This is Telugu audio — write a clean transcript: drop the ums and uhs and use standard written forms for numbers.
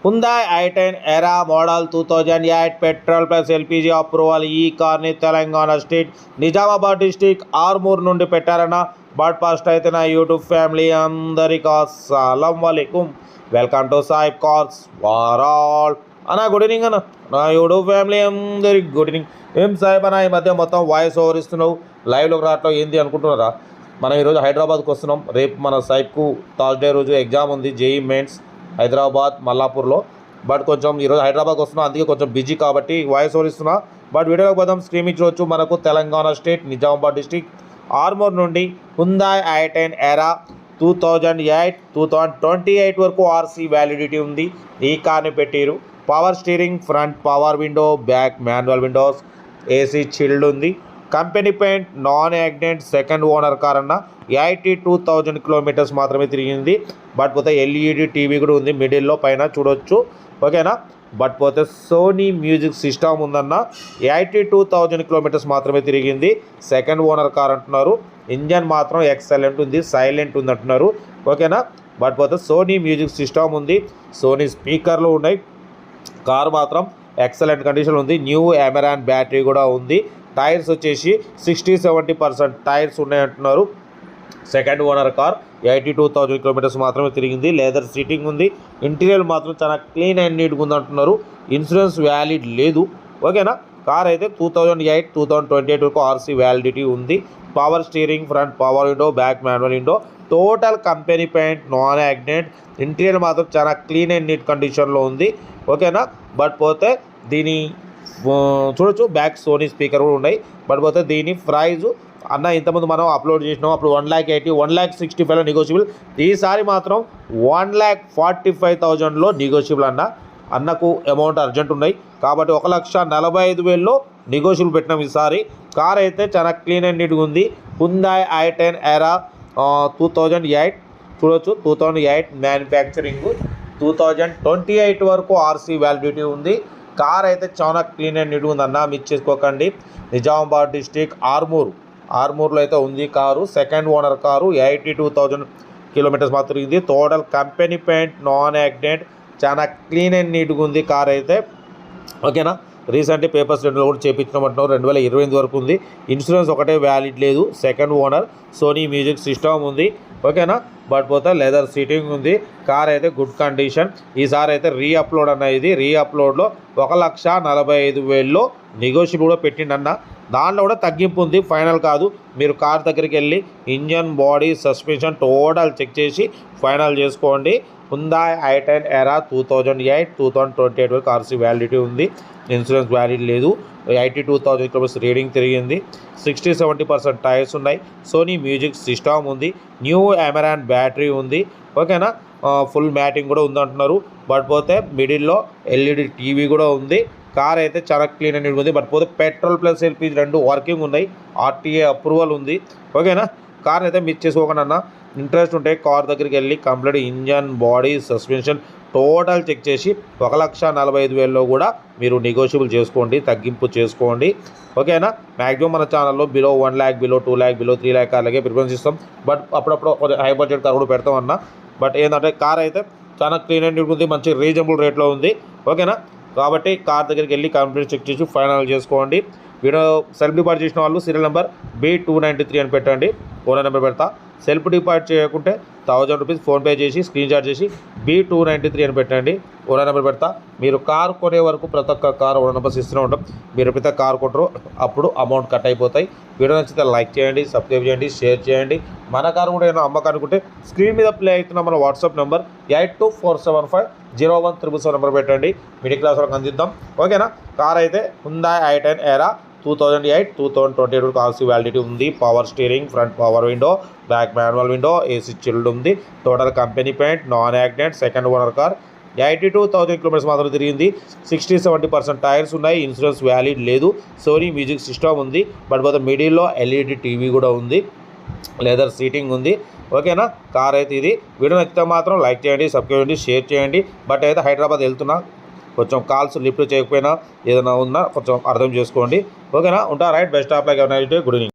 Hyundai i10 Era model 2008 petrol plus LPG approval ఈ కార్ని తెలంగాణ స్టేట్ నిజామాబాద్ డిస్టిక్ ఆర్మూర్ నుండి పెట్టారన్న. బట్ ఫస్ట్ అయితే నా యూట్యూబ్ ఫ్యామిలీ అందరికీ అస్సలం వాలేకుం, welcome to Saib cars for all అన్న. గుడ్ ఈవినింగ్ అన్న. నా యూట్యూబ్ ఫ్యామిలీ అందరికి గుడ్ ఈవినింగ్. ఏం సాయిబ్ అన్న ఈ మధ్య మొత్తం వాయిస్ ఓవర్ ఇస్తున్నావు, లైవ్లోకి రావట్లో ఏంది అనుకుంటున్నారా? మనం ఈరోజు హైదరాబాద్కి వస్తున్నాం. రేపు మన సాయిబ్కు థర్స్డే రోజు ఎగ్జామ్ ఉంది, జేఈ మెయిన్స్ హైదరాబాద్ మల్లాపూర్లో. బట్ కొంచెం ఈరోజు హైదరాబాద్కి వస్తున్నా, అందుకే కొంచెం బిజీ కాబట్టి వాయిస్ ఓవర్ ఇస్తున్నా. బట్ వీడియోకి పోదాం. స్క్రీన్ ఇచ్చవచ్చు. మనకు తెలంగాణ స్టేట్ నిజామాబాద్ డిస్టిక్ ఆర్మూర్ నుండి Hyundai i10 Era 2028 వరకు ఆర్సీ వ్యాలిడిటీ ఉంది. ఈ కార్ని పెట్టారు. Power steering, front power window, back manual windows, AC chilled ఉంది. Company paint, non accident, second owner car అన్న. 82,000 కిలోమీటర్స్ మాత్రమే తిరిగింది. బట్ పోతే ఎల్ఈడి టీవీ కూడా ఉంది మిడిల్లో, పైన చూడొచ్చు. ఓకేనా? బట్ పోతే సోనీ మ్యూజిక్ సిస్టమ్ ఉందన్న. 82,000 కిలోమీటర్స్ మాత్రమే తిరిగింది. సెకండ్ ఓనర్ కార్ అంటున్నారు. ఇంజన్ మాత్రం ఎక్సలెంట్ ఉంది, సైలెంట్ ఉంది అంటున్నారు. ఓకేనా? బట్ పోతే సోనీ మ్యూజిక్ సిస్టమ్ ఉంది, సోనీ స్పీకర్లు ఉన్నాయి. కార్ మాత్రం ఎక్సలెంట్ కండిషన్ ఉంది. న్యూ అమెరాన్ బ్యాటరీ కూడా ఉంది. టైర్స్ వచ్చేసి 60-70% టైర్స్ ఉన్నాయంటున్నారు. Second owner car. 82,000 కిలోమీటర్స్ మాత్రమే తిరిగింది. లెదర్ సీటింగ్ ఉంది. ఇంటీరియర్ మాత్రం చాలా క్లీన్ అండ్ నీట్గా ఉంది అంటున్నారు. ఇన్సూరెన్స్ వ్యాలిడ్ లేదు. ఓకేనా? కార్ అయితే 2028 వరకు ఆర్సీ వ్యాలిడిటీ ఉంది. Power steering, front power window, back manual window, total company paint, non accident. Interior మాత్రం చాలా క్లీన్ అండ్ నీట్ కండిషన్లో ఉంది. ఓకేనా? బట్ పోతే దీని చూడొచ్చు, బ్యాక్ సోనీ స్పీకర్ కూడా ఉన్నాయి. బట్ పోతే దీని ప్రైజు అన్న ఇంతకుముందు మనం అప్లోడ్ చేసినాం, అప్పుడు 1,80,000, 1,65,000 నెగోషియబుల్. ఈసారి మాత్రం 1,45,000లో నెగోషియబుల్ అన్న. అన్నకు అమౌంట్ అర్జెంట్ ఉన్నాయి కాబట్టి 1,45,000లో నెగోషియబుల్ పెట్టినాం ఈసారి. కార్ అయితే చాలా క్లీన్ అండ్ నీట్గా ఉంది. Hyundai i10 Era 2008 చూడొచ్చు. 2008 మ్యానుఫ్యాక్చరింగ్, 2028 వరకు ఆర్సీ వ్యాలిడిటీ ఉంది. కార్ అయితే చాలా క్లీన్ అండ్ నీట్గా ఉంది అన్న, మిస్ చేసుకోకండి. నిజామాబాద్ డిస్టిక్ ఆర్మూర్లో అయితే ఉంది car. Second owner car. 82,000 kilometres మాత్రం తిరిగింది. Total company paint, non accident, చాలా క్లీన్ అండ్ నీట్గా ఉంది కార్ అయితే. ఓకేనా? రీసెంట్లీ పేపర్స్ రెండు కూడా చేయించినామంటున్నారు. 2028 వరకు ఉంది. ఇన్సూరెన్స్ ఒకటే వ్యాలిడ్ లేదు. Second owner. Sony music system ఉంది. ఓకేనా? బట్ పోతే లెదర్ సీటింగ్ ఉంది. కార్ అయితే గుడ్ కండిషన్. ఈసారి అయితే రీఅప్లోడ్ అన్న. ఇది రీఅప్లోడ్లో 1,45,000లో నెగోషియబుల్ కూడా పెట్టిండన్న. దాంట్లో కూడా తగ్గింపు ఉంది, ఫైనల్ కాదు. మీరు కార్ దగ్గరికి వెళ్ళి engine, body, suspension total check చేసి ఫైనల్ చేసుకోండి. Hyundai i10 Era 2008, 2028 వరకు ఆర్సీ వ్యాలిడిటీ ఉంది. ఇన్సూరెన్స్ వ్యాలిడ్ లేదు. 82,000 కిలోమీటర్స్ రీడింగ్ తిరిగింది. 60-70% టైర్స్ ఉన్నాయి. సోనీ మ్యూజిక్ సిస్టమ్ ఉంది. న్యూ అమెరాన్ బ్యాటరీ ఉంది. ఓకేనా? ఫుల్ మ్యాటింగ్ కూడా ఉందంటున్నారు. బట్ పోతే మిడిల్లో ఎల్ఈడి టీవీ కూడా ఉంది. కార్ అయితే చాలా క్లీన్ అండ్ ఉంది. బట్ పోతే పెట్రోల్ ప్లస్ ఎల్పీజీ రెండు వర్కింగ్ ఉన్నాయి. ఆర్టీఏ అప్రూవల్ ఉంది. ఓకేనా? కార్ అయితే మిస్ చేసుకోకుండా. ఇంట్రెస్ట్ ఉంటే కార్ దగ్గరికి వెళ్ళి complete engine, body, suspension total check చేసి 1,45,000లో కూడా మీరు నెగోషియబుల్ చేసుకోండి, తగ్గింపు చేసుకోండి. ఓకేనా? మ్యాక్సిమం మన ఛానల్లో below 1 lakh, below 2 lakh, below 3 lakh కార్లకే ప్రిఫరెన్స్ ఇస్తాం. బట్ అప్పుడప్పుడు హై బడ్జెట్ కార్ కూడా పెడతామన్నా. బట్ ఏంటంటే కార్ అయితే చాలా క్లీన్ అండ్ ఉంది, మంచి రీజనబుల్ రేట్లో ఉంది. ఓకేనా? కాబట్టి కార్ దగ్గరికి వెళ్ళి కంప్లీట్ చెక్ చేసి ఫైనల్ చేసుకోండి. వీడియో సెల్ఫ్ డిపాజిట్ చేసిన వాళ్ళు సీరియల్ నెంబర్ B293 అని పెట్టండి. ఓనర్ నెంబర్ పెడతా. సెల్ఫ్ డిపాజిట్ చేయకుంటే 1,000 రూపీస్ ఫోన్పే చేసి స్క్రీన్ షాట్ చేసి B293 అని పెట్టండి. ఓనర్ నెంబర్ పెడతా. మీరు కార్ కొనే వరకు ప్రతి ఒక్క కార్ ఓనర్ నెంబర్స్ ఇస్తూనే ఉంటాం. మీరు ఎప్పుడైతే కార్ కొంటారో అప్పుడు అమౌంట్ కట్ అయిపోతాయి. వీడియో నచ్చితే లైక్ చేయండి, సబ్స్క్రైబ్ చేయండి, షేర్ చేయండి. మన కారు కూడా ఏమైనా అమ్మకానుకుంటే స్క్రీన్ మీద ప్లే అవుతున్న మన వాట్సాప్ నెంబర్ 8247501377 నెంబర్ పెట్టండి. మిడిల్ క్లాస్ వాళ్ళకి అందిద్దాం. ఓకేనా? కార్ అయితే Hyundai i10 Era 2008, 2028 వరకు ఆర్సీ వ్యాలిడిటీ ఉంది. Power steering, front power window, back manual window, AC chilled ఉంది. Total company paint, non accident, second owner car. 82,000 kilometres మాత్రం తిరిగింది. 60-70% టైర్స్ ఉన్నాయి. ఇన్సూరెన్స్ వ్యాలిడ్ లేదు. సోనీ మ్యూజిక్ సిస్టమ్ ఉంది. బట్ పోతే మిడిల్లో ఎల్ఈడి టీవీ కూడా ఉంది. లెదర్ సీటింగ్ ఉంది. ఓకేనా? కార్ అయితే ఇది. వీడియో నచ్చితే మాత్రం లైక్ చేయండి, సబ్స్క్రైబ్ చేయండి, షేర్ చేయండి. బట్ అయితే హైదరాబాద్ వెళ్తున్నా, కొంచెం కాల్స్ లిఫ్ట్ చేయకపోయినా ఏదైనా ఉన్నా కొంచెం అర్థం చేసుకోండి. ఓకేనా? ఉంటా. Right. Best of like. Good evening.